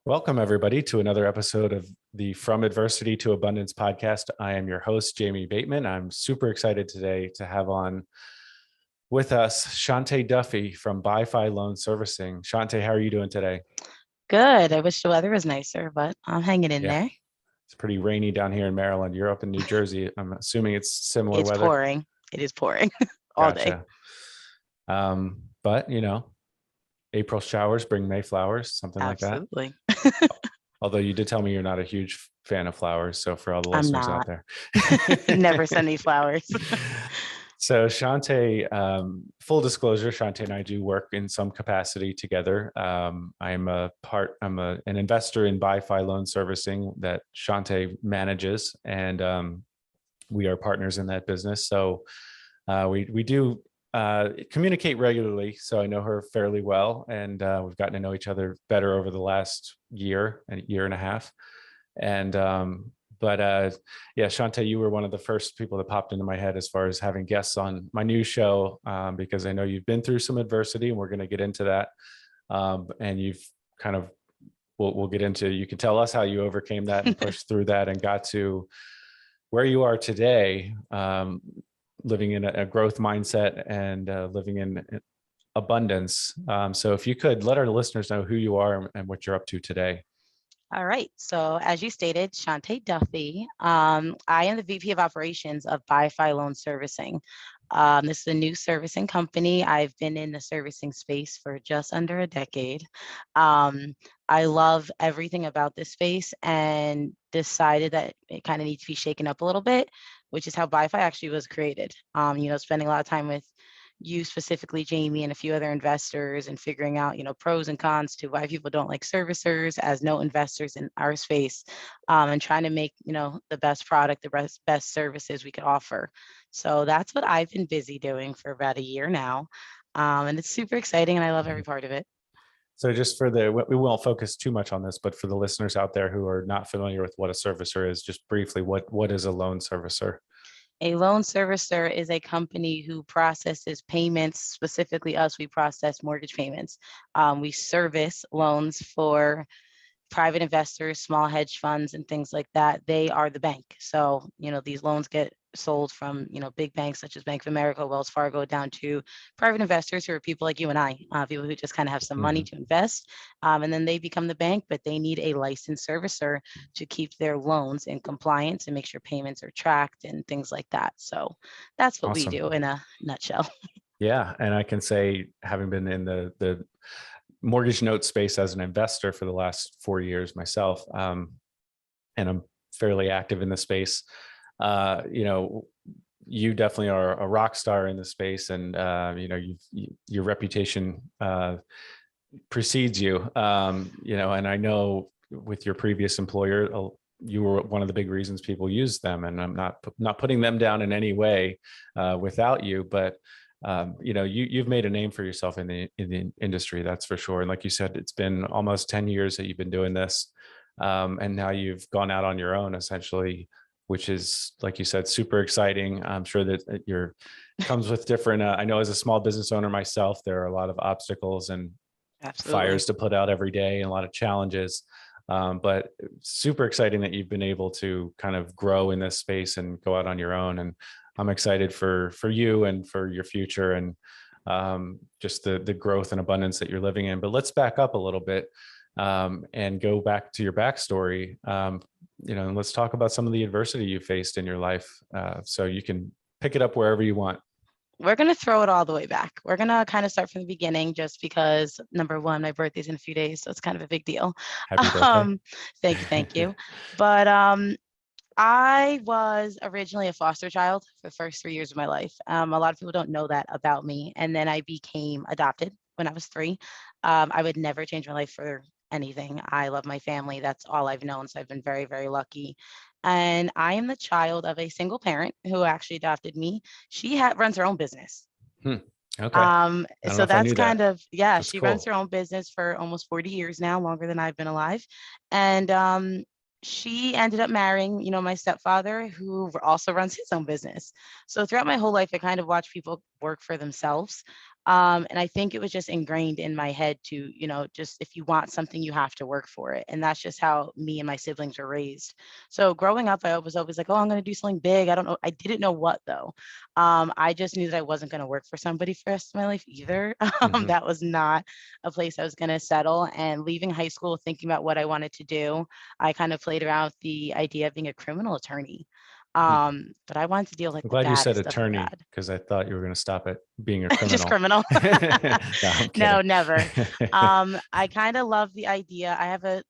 Welcome, everybody, to another episode of the From Adversity to Abundance podcast. I am your host, Jamie Bateman. I'm super excited today to have on with us Shante Duffy from BIFI Loan Servicing. Shante, how are you doing today? Good. I wish the weather was nicer, but I'm hanging in Yeah, there. it's pretty rainy down here in Maryland. You're up in New Jersey. I'm assuming it's similar It's weather. pouring. It is pouring all day. Gotcha. But April showers bring May flowers, something like that. Absolutely. Although you did tell me you're not a huge fan of flowers. So for all the I'm listeners out not. there. Never send me flowers. So Shante, full disclosure, Shante and I do work in some capacity together. I'm an investor in BIFI Loan Servicing that Shante manages, and we are partners in that business. So we do communicate regularly. So I know her fairly well, and we've gotten to know each other better over the last year and a half. And yeah, Shante, you were one of the first people that popped into my head as far as having guests on my new show, because I know you've been through some adversity, and we're going to get into that. And you've kind of, we'll get into, you can tell us how you overcame that and pushed through that and got to where you are today, living in a growth mindset and living in abundance. So if you could let our listeners know who you are and what you're up to today. All right. So as you stated, Shante Duffy. I am the VP of Operations of BIFI Loan Servicing. This is a new servicing company. I've been in the servicing space for just under a decade. I love everything about this space and decided that it kind of needs to be shaken up a little bit, which is how BIFI actually was created. Spending a lot of time with you specifically, Jamie, and a few other investors and figuring out, pros and cons to why people don't like servicers as no investors in our space, and trying to make, the best product, the best services we could offer. So that's what I've been busy doing for about a year now. And it's super exciting and I love every part of it. So just we won't focus too much on this, but for the listeners out there who are not familiar with what a servicer is, just briefly, what is a loan servicer? A loan servicer is a company who processes payments, specifically us, we process mortgage payments. We service loans for private investors, small hedge funds, and things like that. They are the bank. So, these loans get sold from, big banks such as Bank of America, Wells Fargo, down to private investors who are people like you and I, people who just kind of have some money to invest. And then they become the bank, but they need a licensed servicer to keep their loans in compliance and make sure payments are tracked and things like that. So that's what we Awesome. do in a nutshell. Yeah, and I can say, having been in the mortgage note space as an investor for the last 4 years myself, and I'm fairly active in the space. You definitely are a rock star in the space, and your reputation precedes you. And I know with your previous employer, you were one of the big reasons people use them, and I'm not putting them down in any way without you, but you've made a name for yourself in the industry, that's for sure. And like you said, it's been almost 10 years that you've been doing this, and now you've gone out on your own essentially, which is, like you said, super exciting. I'm sure that you're comes with different. I know as a small business owner myself, there are a lot of obstacles and Absolutely. fires to put out every day and a lot of challenges. But super exciting that you've been able to kind of grow in this space and go out on your own. And I'm excited for you and for your future, and just the growth and abundance that you're living in. But let's back up a little bit, and go back to your backstory. And let's talk about some of the adversity you faced in your life. So you can pick it up wherever you want. We're going to throw it all the way back. We're going to kind of start from the beginning just because, number one, my birthday's in a few days, so it's kind of a big deal. Happy birthday. Thank you. But I was originally a foster child for the first 3 years of my life. A lot of people don't know that about me. And then I became adopted when I was 3. I would never change my life for anything. I love my family. That's all I've known. So I've been very, very lucky. And I am the child of a single parent who actually adopted me. She runs her own business. Okay. I don't know So if I that's knew that. kind of, yeah, That's she runs her cool. own business for almost 40 years now, longer than I've been alive. And she ended up marrying, my stepfather, who also runs his own business. So throughout my whole life, I kind of watched people work for themselves. And I think it was just ingrained in my head to, just if you want something, you have to work for it. And that's just how me and my siblings were raised. So growing up, I was always like, oh, I'm going to do something big. I don't know. I didn't know what though. I just knew that I wasn't going to work for somebody for the rest of my life either. Hmm. That was not a place I was going to settle. And leaving high school, thinking about what I wanted to do, I kind of played around with the idea of being a criminal attorney. But I wanted to deal like I'm the glad you said baddest of the attorney bad. because I thought you were going to stop at being a Just criminal. criminal. No, I'm No, kidding. never. I kind of love the idea. I have a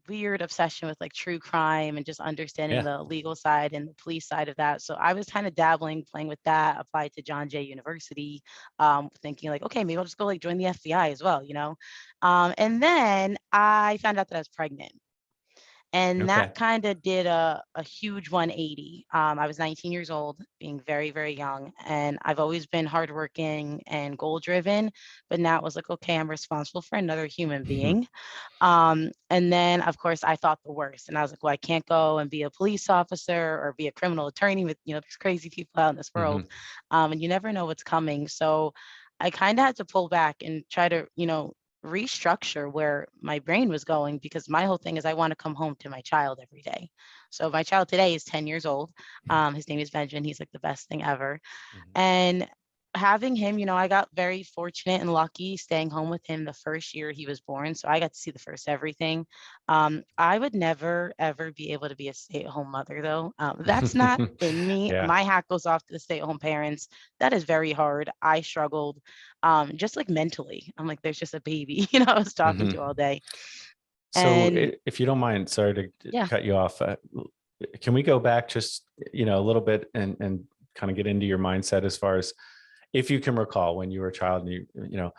weird obsession with like true crime and just understanding Yeah. the legal side and the police side of that. So I was kind of dabbling, playing with that, applied to John Jay University, thinking like, okay, maybe I'll just go like join the FBI as well. And then I found out that I was pregnant. And that Okay. kind of did a huge 180. I was 19 years old, being very, very young. And I've always been hardworking and goal driven. But now it was like, okay, I'm responsible for another human being. And then, of course, I thought the worst. And I was like, well, I can't go and be a police officer or be a criminal attorney with, these crazy people out in this world. Hmm. And you never know what's coming. So I kind of had to pull back and try to, restructure where my brain was going because my whole thing is I want to come home to my child every day. So my child today is 10 years old. His name is Benjamin. He's like the best thing ever. Hmm. And having him, I got very fortunate and lucky staying home with him the first year he was born. So I got to see the first everything. I would never, ever be able to be a stay-at-home mother, though. That's not in me. Yeah. My hat goes off to the stay-at-home parents. That is very hard. I struggled just like mentally. I'm like, there's just a baby, I was talking Hmm. to all day. So And if you don't mind, sorry to yeah, cut you off. Can we go back just, a little bit and kind of get into your mindset as far as if you can recall when you were a child and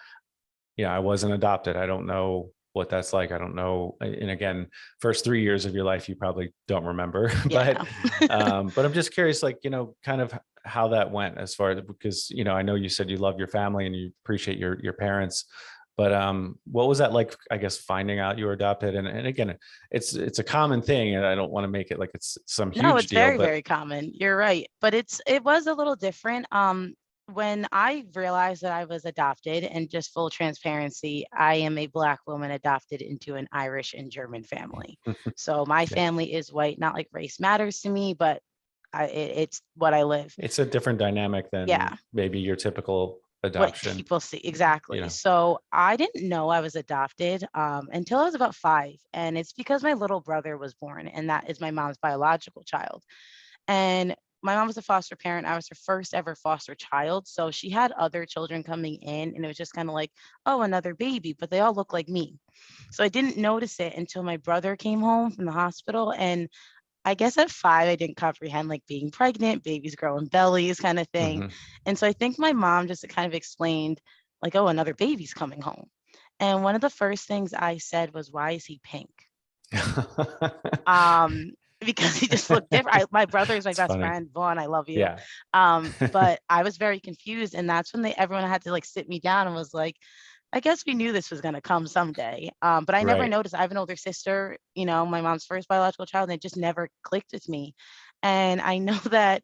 I wasn't adopted. I don't know what that's like. I don't know. And again, first 3 years of your life, you probably don't remember, yeah, no. but I'm just curious, like, kind of how that went as far as, because, I know you said you love your family and you appreciate your parents, but what was that like, I guess, finding out you were adopted? And again, it's a common thing and I don't want to make it like it's some No, huge it's deal, very, but very common. You're right. But it was a little different. When I realized that I was adopted, and just full transparency, I am a Black woman adopted into an Irish and German family. So my okay. family is white, not like race matters to me, but it's what I live. It's a different dynamic than Yeah, maybe your typical what adoption, people see exactly. So I didn't know I was adopted until I was about 5, and it's because my little brother was born, and that is my mom's biological child. And my mom was a foster parent. I was her first ever foster child. So she had other children coming in, and it was just kind of like, oh, another baby, but they all look like me. So I didn't notice it until my brother came home from the hospital. And I guess at 5, I didn't comprehend like being pregnant, babies growing bellies kind of thing. Hmm. And so I think my mom just kind of explained, like, oh, another baby's coming home. And one of the first things I said was, why is he pink? Um, because he just looked different. My brother is my It's best funny. friend, Vaughn. I love you. Yeah. But I was very confused, and that's when everyone had to like sit me down and was like, I guess we knew this was gonna come someday. But I never Right. noticed. I have an older sister, my mom's first biological child, and it just never clicked with me. And I know that,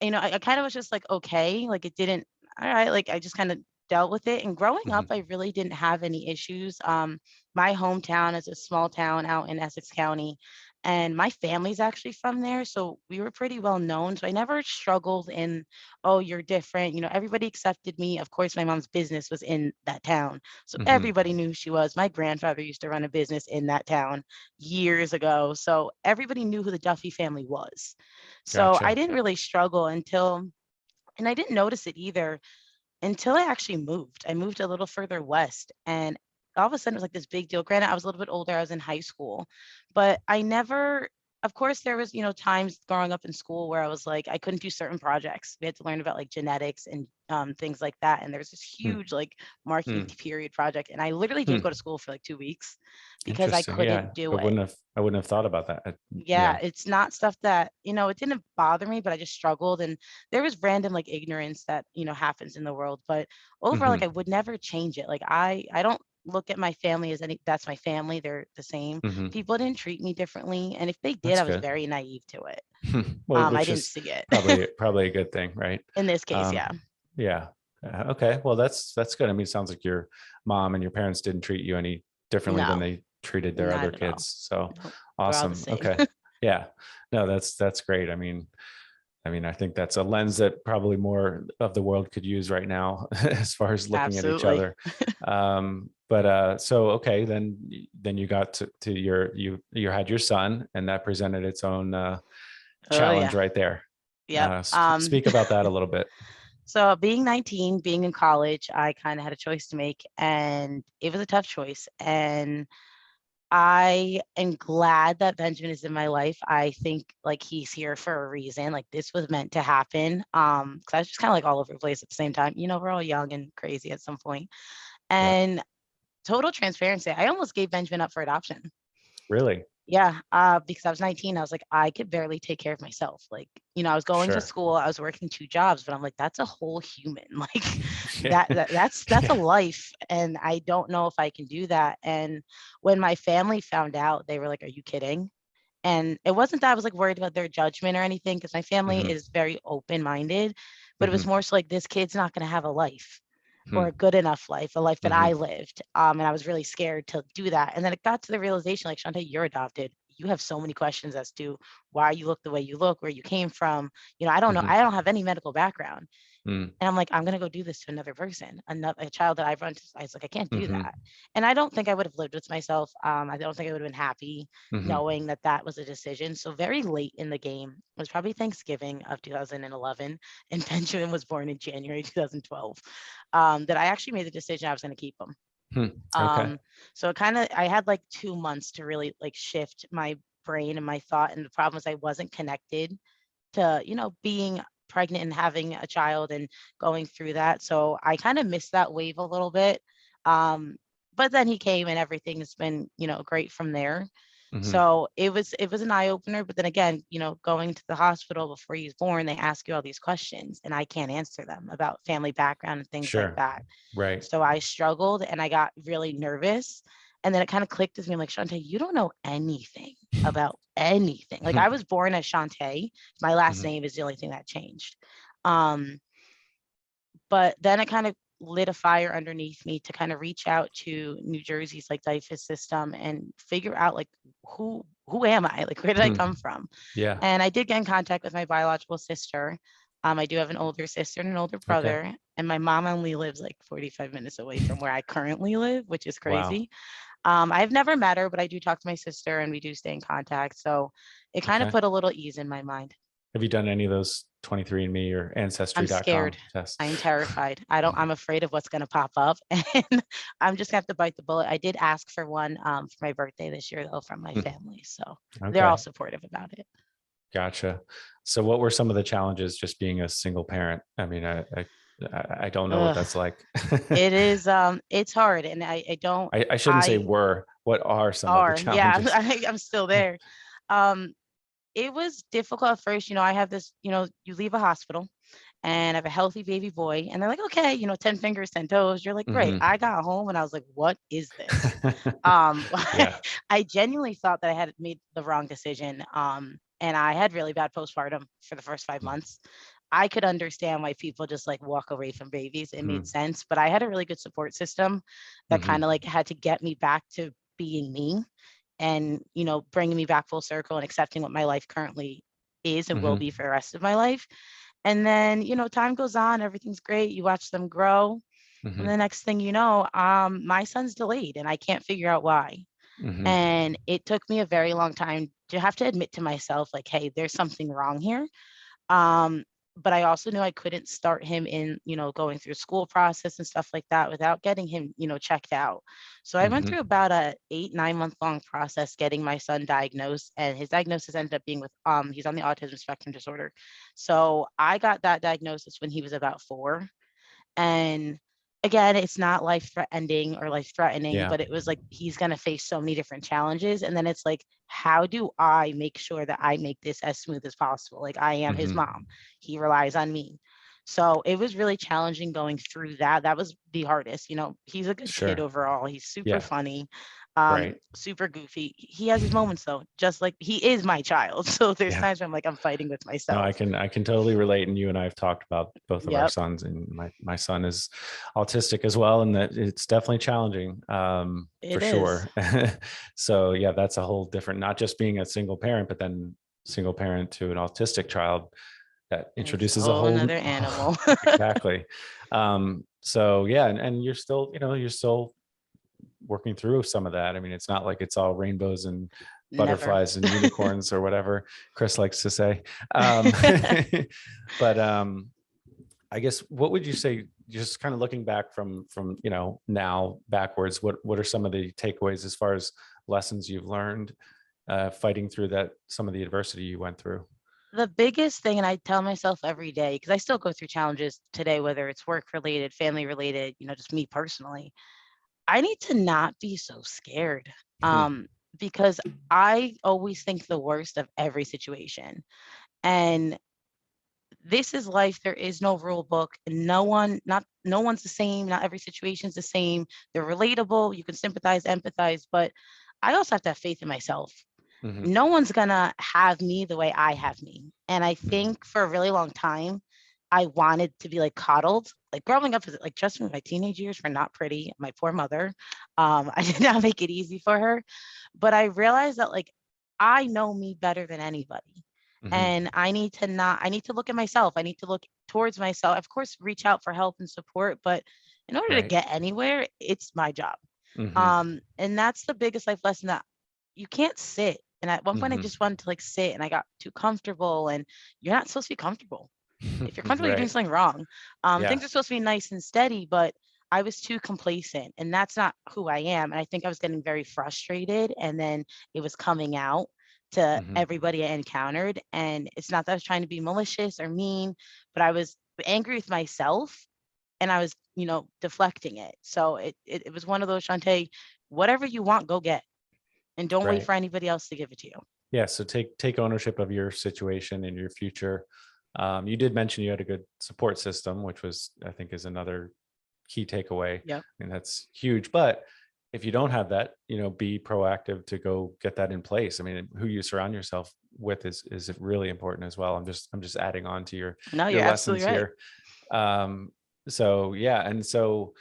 I kind of was just like, okay, like it didn't, all right, like I just kind of dealt with it. And growing up, Mhm. I really didn't have any issues. My hometown is a small town out in Essex County, and my family's actually from there. So we were pretty well known. So I never struggled in, oh, you're different. Everybody accepted me. Of course, my mom's business was in that town. So Mhm. everybody knew who she was. My grandfather used to run a business in that town years ago. So everybody knew who the Duffy family was. So I Gotcha. didn't really struggle and I didn't notice it either until I actually moved. I moved a little further west, and all of a sudden it was like this big deal. Granted, I was a little bit older, I was in high school, but I never, of course, there was, times growing up in school where I was like, I couldn't do certain projects. We had to learn about like genetics and things like that. And there was this Hmm. huge like marking Hmm. period project. And I literally didn't go to Hmm. school for like 2 weeks because I Interesting. Yeah. couldn't do it. I wouldn't have thought about that. Yeah, it's not stuff that, it didn't bother me, but I just struggled. And there was random like ignorance that, happens in the world. But overall, like I Mhm. would never change it. Like I don't look at my family as that's my family. They're the same. Mhm. People didn't treat me differently. And if they did, That's I was good. very naive to it. Well, I which didn't is see it probably a good thing, right? in this case. Um, Yeah. yeah. Okay, well, that's good. I mean, it sounds like your mom and your parents didn't treat you any differently than No, they treated their other not at all. kids. So Nope. We're all the awesome. same. Okay. Yeah. No, that's great. I mean, I think that's a lens that probably more of the world could use right now as far as looking at each Absolutely. other. But so okay, then you got to you had your son, and that presented its own Oh yeah. challenge right there. Yep. Speak about that a little bit. So being 19, being in college, I kind of had a choice to make, and it was a tough choice. And I am glad that Benjamin is in my life. I think like he's here for a reason. Like this was meant to happen. Because I was just kind of like all over the place at the same time. We're all young and crazy at some point. Yeah. And total transparency, I almost gave Benjamin up for adoption. Really? Yeah, because I was 19, I was like, I could barely take care of myself. Like, I was going to Sure. school, I was working 2 jobs, but I'm like, that's a whole human. Like Yeah. that's a Yeah. life, and I don't know if I can do that. And when my family found out, they were like, "Are you kidding?" And it wasn't that I was like worried about their judgment or anything, because my family Hmm. is very open-minded, but it was Hmm. more so like this kid's not going to have a life or Hmm. a good enough life, a life that Hmm. I lived. And I was really scared to do that. And then it got to the realization, like, Shante, you're adopted. You have so many questions as to why you look the way you look, where you came from. I don't know. Hmm. I don't have any medical background. Hmm. And I'm like, I'm gonna go do this to another person, another a child that I've run. I was like, I can't do Hmm. that. And I don't think I would have lived with myself. I don't think I would have been happy Hmm. knowing that that was a decision. So very late in the game, it was probably Thanksgiving of 2011, and Benjamin was born in January 2012. That I actually made the decision I was going to keep him. Hmm. Okay. Um, so I had like 2 months to really like shift my brain and my thought. And the problem is I wasn't connected to, being pregnant and having a child and going through that. So I kind of missed that wave a little bit. Um, but then he came and everything has been, great from there. Hmm. So it was an eye opener. But then again, going to the hospital before he's born, they ask you all these questions and I can't answer them about family background and things like Sure. that. Right. So I struggled and I got really nervous. And then it kind of clicked with me. I'm like, Shante, you don't know anything about anything. Like I was born as Shante. My last Mhm. name is the only thing that changed. Um, but then it kind of lit a fire underneath me to kind of reach out to New Jersey's like BIFI system and figure out like who am I? Like where did I come from? Yeah. And I did get in contact with my biological sister. I do have an older sister and an older Okay. brother, and my mom only lives like 45 minutes away from where I currently live, which is Wow. crazy. I've never met her, but I do talk to my sister and we do stay in contact. So it kind of Okay. put a little ease in my mind. Have you done any of those 23andMe or I'm Ancestry.com scared. tests? I'm terrified. I'm afraid of what's going to pop up and I'm just gonna have to bite the bullet. I did ask for one for my birthday this year though from my Hmm. family. So they're all Okay. supportive about it. Gotcha. So what were some of the challenges just being a single parent? I mean, I don't know what Ugh, that's like. it is it's hard and I don't I shouldn't say I were. What are some of the are yeah, challenges? I'm still there. Um it was difficult at first. I have this, you leave a hospital and I have a healthy baby boy, and they're like, okay, 10 fingers, 10 toes. You're like, great. Hmm. I got home and I was like, what is this? Um, Yeah. I genuinely thought that I had made the wrong decision. And I had really bad postpartum for the first 5 months. I could understand why people just like walk away from babies. It made sense, but I had a really good support system that kind of Hmm. like had to get me back to being me and bringing me back full circle and accepting what my life currently is and will Hmm. be for the rest of my life. And then time goes on, everything's great, you watch them grow, and Hmm. the next thing you know, my son's delayed and I can't figure out why. Hmm. And it took me a very long time to have to admit to myself like, hey, there's something wrong here. um, but I also knew I couldn't start him in, going through school process and stuff like that without getting him, checked out. So I went Hmm. through about a 8, 9 month long process getting my son diagnosed, and his diagnosis ended up being with he's on the autism spectrum disorder. So I got that diagnosis when he was about 4, and again, it's not life ending or life threatening, Yeah. but it was like he's going to face so many different challenges. And then it's like, how do I make sure that I make this as smooth as possible? Like I am his Hmm. mom, he relies on me. So it was really challenging going through that. That was the hardest. He's a good kid Sure. overall. He's super Yeah. funny. Right. Super goofy. He has his moments though, just like he is my child. So there's Yeah. times where I'm like, I'm fighting with No, myself. I can totally relate. And you and I have talked about both of our Yep, sons, and my son is autistic as well, and that it's definitely challenging, for it is. sure. So yeah, that's a whole different, not just being a single parent, but then single parent to an autistic child that It's a introduces a whole whole nother animal. exactly. So yeah, and you're still, you're still working through some of that. I mean, it's not like it's all rainbows and Never. butterflies and unicorns or whatever Chris likes to say. Um, but I guess what would you say, just kind of looking back from now backwards, what are some of the takeaways as far as lessons you've learned fighting through that, some of the adversity you went through? The biggest thing, and I tell myself every day, because I still go through challenges today, whether it's work related, family related, just me personally, I need to not be so scared. Um, because I always think the worst of every situation. And this is life. There is no rule book. No one's the same. Not every situation's the same. They're relatable. You can sympathize, empathize, but I also have to have faith in myself. Hmm. No one's gonna have me the way I have me. And I Hmm. think for a really long time, I wanted to be like coddled. Like growing up, like trust me, my teenage years were not pretty. My poor mother. I did not make it easy for her. But I realized that like I know me better than anybody. Hmm. And I need to look at myself. I need to look towards myself. Of course, reach out for help and support, but in order to Right. get anywhere, it's my job. Hmm. And that's the biggest life lesson, that you can't sit. And at one point I Hmm. just wanted to like sit and I got too comfortable, and you're not supposed to be comfortable. If you're comfortable, you're doing Right. something wrong. Yeah. Things are supposed to be nice and steady, but I was too complacent, and that's not who I am. And I think I was getting very frustrated, and then it was coming out to Hmm. everybody I encountered. And it's not that I was trying to be malicious or mean, but I was angry with myself, and I was, deflecting it. So it was one of those, Shante, whatever you want, go get, and don't wait Right. for anybody else to give it to you. Yeah. So take ownership of your situation and your future. You did mention you had a good support system, which was, I think, is another key takeaway, Yep. and that's huge. But if you don't have that, be proactive to go get that in place. I mean, who you surround yourself with is really important as well. I'm just adding on to No, your you're lessons absolutely right. here. Um, so yeah, and so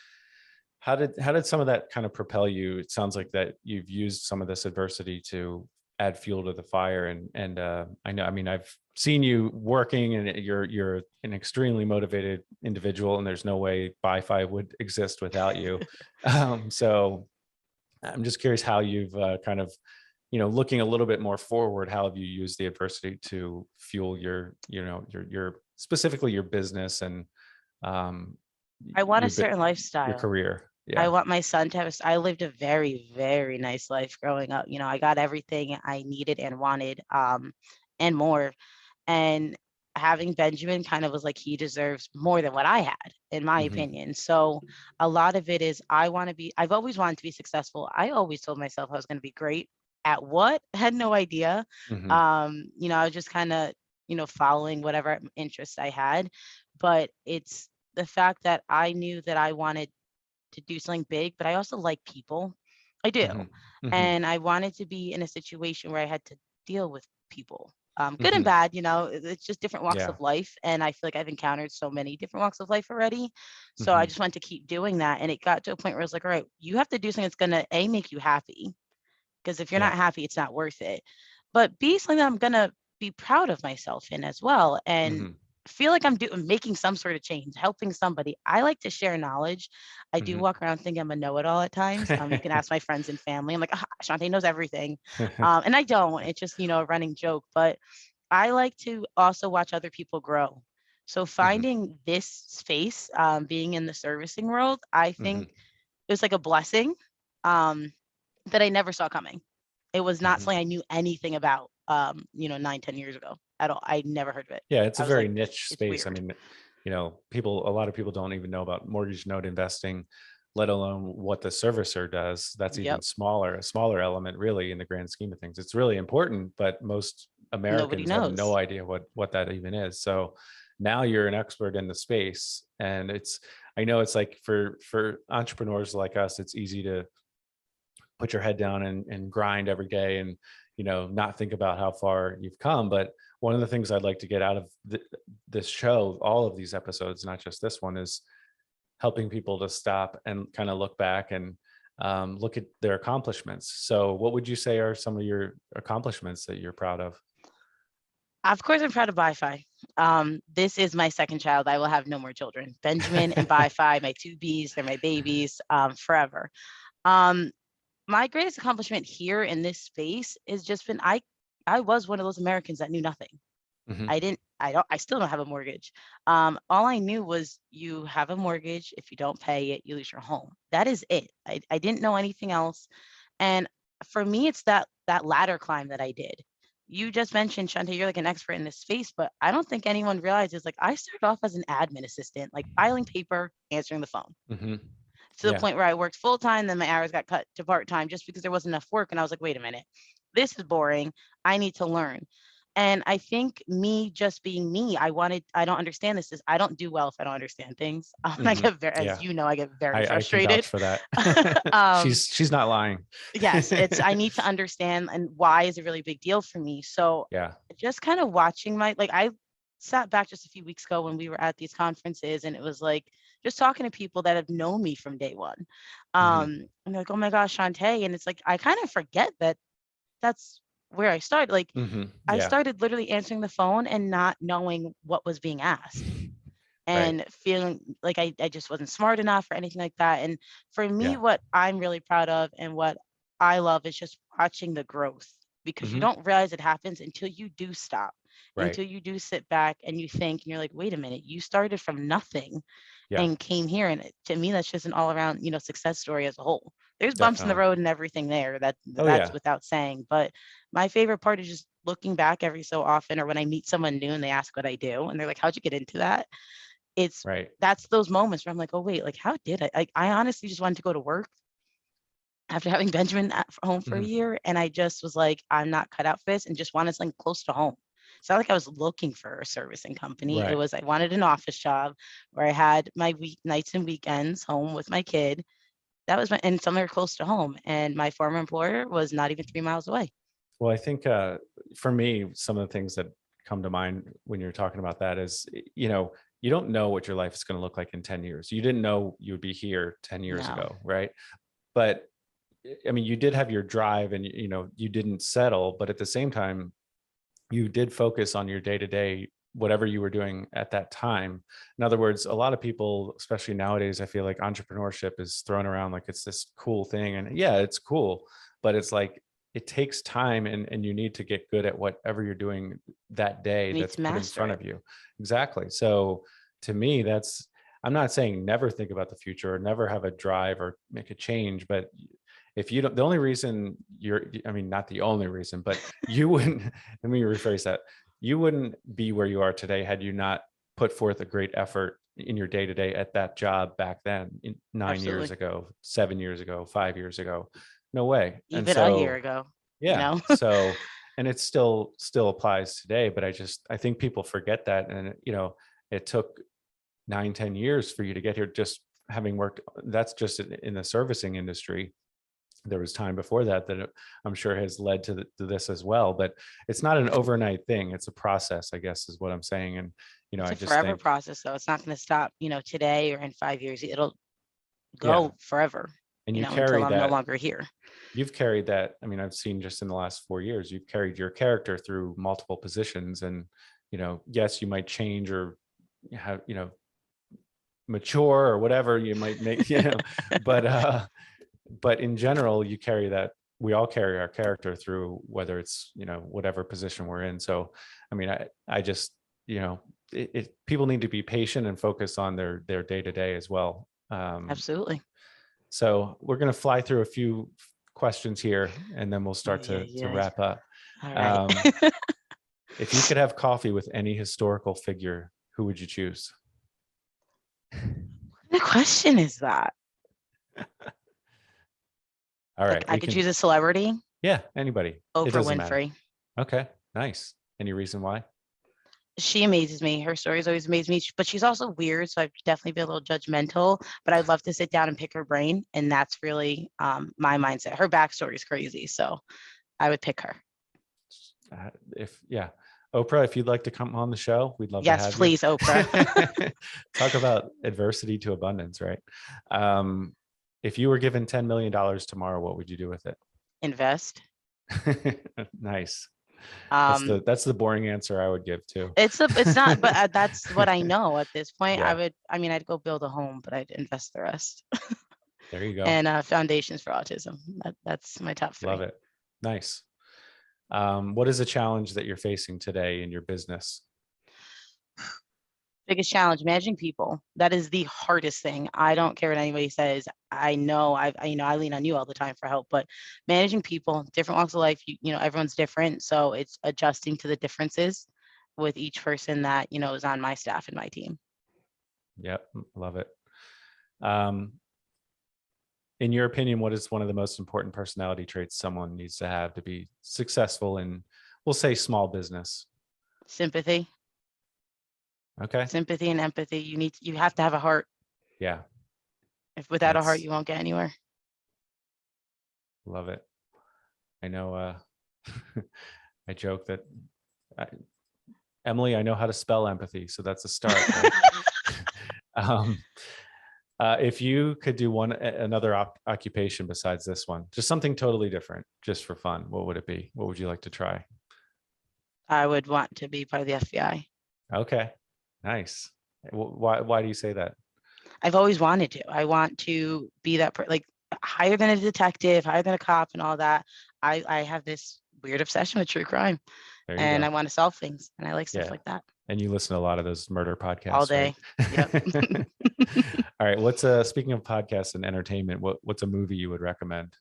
how did some of that kind of propel you? It sounds like that you've used some of this adversity to add fuel to the fire, and I know, I mean, I've seen you working, and you're an extremely motivated individual, and there's no way BiFi would exist without you. So I'm just curious how you've kind of, looking a little bit more forward, how have you used the adversity to fuel your specifically your business and um, I want a your certain your lifestyle. career? I Yeah. want my son to have I lived a very, very nice life growing up. I got everything I needed and wanted, and more. And having Benjamin kind of was like, he deserves more than what I had, in my Hmm. opinion. So a lot of it is I've always wanted to be successful. I always told myself I was going to be great at what? I had no idea. Hmm. I was just kind of, following whatever interest I had. But it's the fact that I knew that I wanted to do something big, but I also like people. I do. Hmm. Hmm. And I wanted to be in a situation where I had to deal with people, good and Hmm. bad, it's just different walks Yeah. of life. And I feel like I've encountered so many different walks of life already. So I Hmm. just wanted to keep doing that. And it got to a point where I was like, all right, you have to do something that's going to A, make you happy. Because if you're Yeah. not happy, it's not worth it. But B, something that I'm going to be proud of myself in as well. And Hmm. feel like I'm making some sort of change, helping somebody. I like to share knowledge. I do Hmm. walk around thinking I'm a know-it-all at times. You can ask my friends and family. I'm like, Shante knows everything. And I don't. It's just, a running joke. But I like to also watch other people grow. So Hmm. finding this space, being in the servicing world, I Hmm. think it was like a blessing, um, that I never saw coming. It was not Hmm. something I knew anything about, 9, 10 years ago at all. I never heard of it. Yeah, it's I a was very like, niche it's space. I weird. mean, a lot of people don't even know about mortgage note investing, let alone what the servicer does. That's even Yep. smaller, a smaller element really in the grand scheme of things. It's really important, but most Nobody Americans have no knows. idea what that even is. So now you're an expert in the space, and I know it's like for entrepreneurs like us, it's easy to put your head down and grind every day and, not think about how far you've come. But one of the things I'd like to get out of this show, all of these episodes, not just this one, is helping people to stop and kind of look back and look at their accomplishments. So what would you say are some of your accomplishments that you're proud of? Of course, I'm proud of BIFI. This is my second child. I will have no more children. Benjamin and BIFI, my two Bs, they're my babies forever. Um, my greatest accomplishment here in this space has just been I was one of those Americans that knew nothing. Mhm. I still don't have a mortgage. All I knew was you have a mortgage. If you don't pay it, you lose your home. That is it. I didn't know anything else. And for me, it's that ladder climb that I did. You just mentioned, Shante, you're like an expert in this space, but I don't think anyone realizes like I started off as an admin assistant, like filing paper, answering the phone, Mhm. to the Yeah. point where I worked full time. Then my hours got cut to part time just because there wasn't enough work. And I was like, wait a minute, this is boring. I need to learn. And I think me just being me, I don't understand this, is I don't do well if I don't understand things. I Mhm. get very, as Yeah. you know, I get very I can frustrated. vouch for that. um, She's not lying. yes, I need to understand, and why is a really big deal for me. So Yeah. just kind of watching I sat back just a few weeks ago when we were at these conferences, and it was like just talking to people that have known me from day one. Mhm. And they're like, oh my gosh, Shantae. And it's like I kind of forget that that's where I started. Like Mhm. I Yeah. started literally answering the phone and not knowing what was being asked, Right. and feeling like I just wasn't smart enough or anything like that. And for me, Yeah. what I'm really proud of and what I love is just watching the growth, because you Mhm. don't realize it happens until you do stop, Right. until you do sit back and you think and you're like, wait a minute, you started from nothing Yeah. and came here. And to me, that's just an all around, success story as a whole. There's bumps in the Definitely. road and everything there. Oh That's yeah. without saying. But my favorite part is just looking back every so often, or when I meet someone new and they ask what I do and they're like, how'd you get into that? It's Right. That's those moments where I'm like, oh wait, like how did I honestly just wanted to go to work after having Benjamin at home for a Mhm. year, and I just was like, I'm not cut out for this, and just wanted something close to home. It's not like I was looking for a servicing company. It Right. was I wanted an office job where I had my nights and weekends home with my kid. That was and somewhere close to home. And my former employer was not even 3 miles away. Well, I think for me, some of the things that come to mind when you're talking about that is, you don't know what your life is going to look like in 10 years. You didn't know you would be here 10 years No, ago, right? But I mean, you did have your drive and, you didn't settle, but at the same time, you did focus on your day to day, whatever you were doing at that time. In other words, a lot of people, especially nowadays, I feel like entrepreneurship is thrown around like it's this cool thing. And yeah, it's cool, but it's like it takes time and you need to get good at whatever you're doing that day you need that's to put in master front it. of you. Exactly. So to me, I'm not saying never think about the future or never have a drive or make a change, but if you don't, the only reason I mean, not the only reason, but you wouldn't, let me rephrase that. You wouldn't be where you are today had you not put forth a great effort in your day to day at that job back then, 9 years Absolutely. ago, 7 years ago, 5 years ago. No way. And Even a year so, ago, you yeah. know? So, and it still applies today, but I think people forget that. And, it took 9, 10 years for you to get here, just having worked. That's just in the servicing industry. There was time before that I'm sure has led to this as well, but it's not an overnight thing. It's a process, I guess, is what I'm saying. And, It's I a just forever think, process, though. It's not going to stop, today or in 5 years. It'll yeah. go forever, And you until carry I'm no that, longer here. you've carried that. I mean, I've seen just in the last 4 years, you've carried your character through multiple positions and, yes, you might change or have, mature or whatever you might make, but in general, you carry that. We all carry our character through, whether it's, whatever position we're in. So, I mean, I just, people need to be patient and focus on their day to day as well. Absolutely. So we're going to fly through a few questions here and then we'll Oh, start yeah, to yeah. wrap up. All right. Um, if you could have coffee with any historical figure, who would you choose? The question is that All like right, I we could can, choose a celebrity. yeah, anybody. It Oprah doesn't matter. Winfrey. Okay, nice. Any reason why? She amazes me. Her stories always amaze me, but she's also weird, so I'd definitely be a little judgmental, but I'd love to sit down and pick her brain, and that's really my mindset. Her backstory is crazy, so I would pick her. If yeah, Oprah, if you'd like to come on the show, we'd love to Yes, have you. please, Oprah. Talk about adversity to abundance, right? If you were given $10 million tomorrow, what would you do with it? Invest. Nice. Um, That's the boring answer I would give too. it's not, but that's what I know at this point. Yeah, I mean, I'd go build a home, but I'd invest the rest. there you go. And foundations for autism. That's my top Love three. it. Nice. What is a challenge that you're facing today in your business? Biggest challenge, managing people. That is the hardest thing. I don't care what anybody says. I know I lean on you all the time for help, but managing people, different walks of life, everyone's different. So it's adjusting to the differences with each person that, is on my staff and my team. Yep, love it. In your opinion, what is one of the most important personality traits someone needs to have to be successful in, we'll say, small business? Sympathy. Okay. Sympathy and empathy. You have to have a heart. Yeah. If without a heart, you won't get anywhere. Love it. I know, I joke that Emily, I know how to spell empathy, so that's a start. Right? If you could do another occupation besides this one, just something totally different, just for fun, what would it be? What would you like to try? I would want to be part of the FBI. Okay, nice. Why do you say that? I've always wanted to. I want to be that like higher than a detective, higher than a cop, and all that. I have this weird obsession with true crime, and I want to solve things, and I like stuff like that. And you listen to a lot of those murder podcasts all day. Right? Yep. All right. Speaking of podcasts and entertainment, what's a movie you would recommend?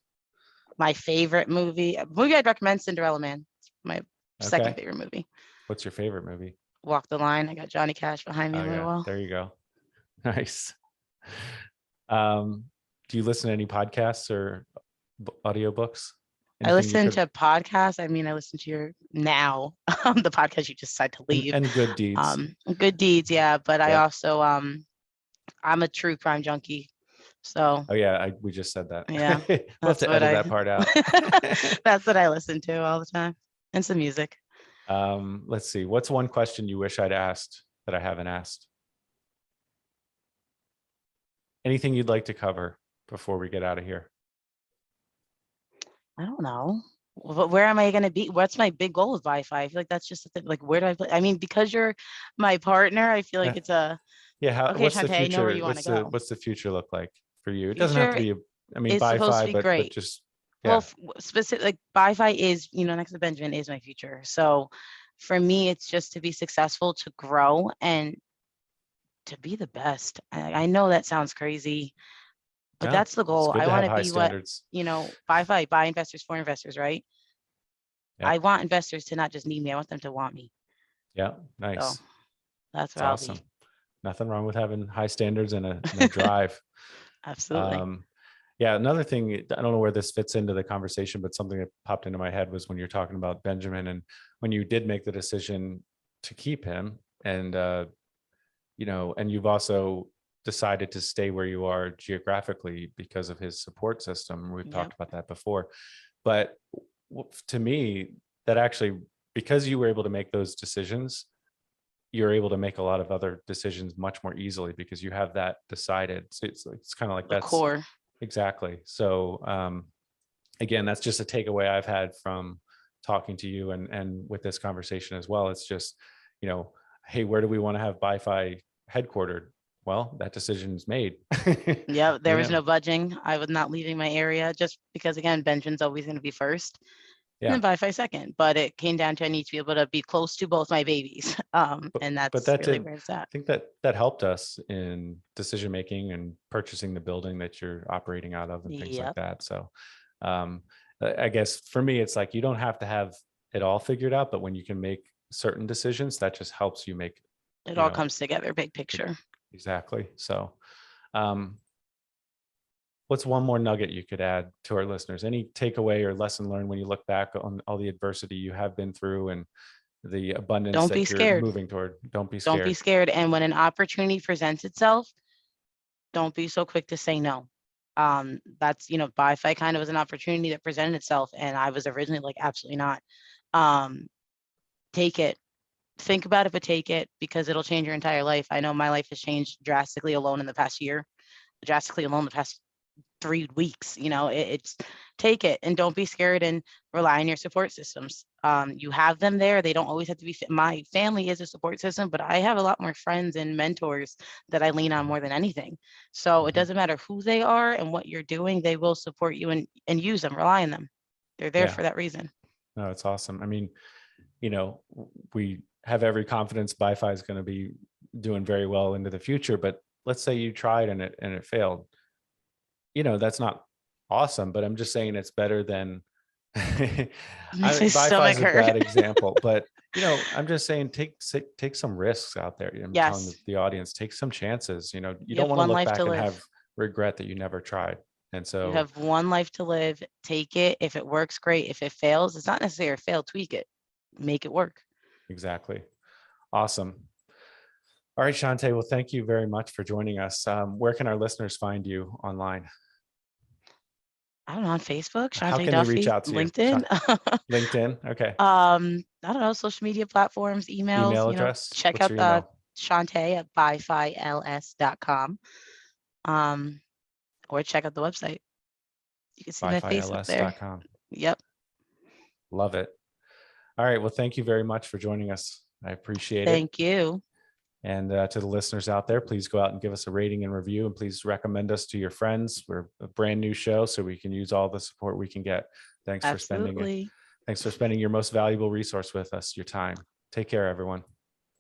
My favorite movie I'd recommend, Cinderella Man. It's my second favorite movie. What's your favorite movie? Walk the Line. I got Johnny Cash behind me on my wall. There you go. Nice. Do you listen to any podcasts or audiobooks? I listen to podcasts. I mean, I listen to your now the podcast you just decided to leave. And Good Deeds. Good Deeds, yeah. But I also I'm a true crime junkie. So we just said that. Yeah. We'll have to edit that part out. That's what I listen to all the time. And some music. Let's see. What's one question you wish I'd asked that I haven't asked? Anything you'd like to cover before we get out of here? I don't know. Where am I going to be? What's my big goal with BIFI? I feel like that's just like, where do I play? I mean, because you're my partner, I feel like it's a what's Shante, the future? I know where you want to go. What's the future look like for you? It doesn't have to be BIFI, but just well, specific like BIFI is, next to Benjamin is my future. So for me, it's just to be successful, to grow, and to be the best. I know that sounds crazy, but that's the goal. I want to be standards. BIFI, buy investors for investors, right? Yeah. I want investors to not just need me. I want them to want me. Yeah. Nice. So that's what I'll be. Nothing wrong with having high standards and a drive. Absolutely. Another thing, I don't know where this fits into the conversation, but something that popped into my head was when you're talking about Benjamin, and when you did make the decision to keep him, and and you've also decided to stay where you are geographically because of his support system. We've talked about that before, but to me, that actually, because you were able to make those decisions, you're able to make a lot of other decisions much more easily because you have that decided. So it's kind of like that's core. Exactly. So again, that's just a takeaway I've had from talking to you and with this conversation as well. It's just, hey, where do we want to have BIFI headquartered? Well, that decision's made. Yeah, there was no budging. I was not leaving my area just because, again, Benjamin's always going to be first. Yeah. And then BIFI second. But it came down to I need to be able to be close to both my babies. And that's really where it's at. I think that helped us in decision making and purchasing the building that you're operating out of and things like that. So I guess for me, it's like you don't have to have it all figured out, but when you can make certain decisions, that just helps you make it all comes together, big picture. Exactly. So what's one more nugget you could add to our listeners? Any takeaway or lesson learned when you look back on all the adversity you have been through and the abundance Don't be that you're scared. moving toward. Don't be Don't be scared. scared. And when an opportunity presents itself, don't be so quick to say no. That's, BiFi kind of was an opportunity that presented itself, and I was originally like, absolutely not. Um, Take it. Think about it, but take it, because it'll change your entire life. I know my life has changed drastically alone in the past year, drastically alone the past 3 weeks. It's take it and don't be scared, and rely on your support systems. You have them there. They don't always have to be. My family is a support system, but I have a lot more friends and mentors that I lean on more than anything. So it Mhm. doesn't matter who they are and what you're doing, they will support you, and use them, rely on them. They're there Yeah, for that reason. no, it's awesome. I mean, we have every confidence BiFi is going to be doing very well into the future, but let's say you tried and it failed. That's not awesome, but I'm just saying it's better than Makes my BiFi stomach is a hurt. bad example, but I'm just saying take some risks out there. I'm telling Yes, the audience, take some chances. You you don't have want to one look life to back and live. have regret that you never tried. And You so, have one life to live. Take it. If it works, great. If it fails, it's not necessarily a fail. Tweak it. Make it work. exactly. Awesome. All right, Shante. Well, thank you very much for joining us. Where can our listeners find you online? I don't know, on Facebook, How Shante can they reach Duffy, out to you? LinkedIn. LinkedIn. Okay. I don't know, social media platforms, emails, Email address. check What's out your the email? Shante at bifils.com. Um, or check out the website. You can see my face up there. BiFiLS.com. Yep. Love it. All right. Well, thank you very much for joining us. I appreciate it. Thank you. And to the listeners out there, please go out and give us a rating and review, and please recommend us to your friends. We're a brand new show, so we can use all the support we can get. Thanks for spending it. Absolutely. Thanks for spending your most valuable resource with us, your time. Take care, everyone.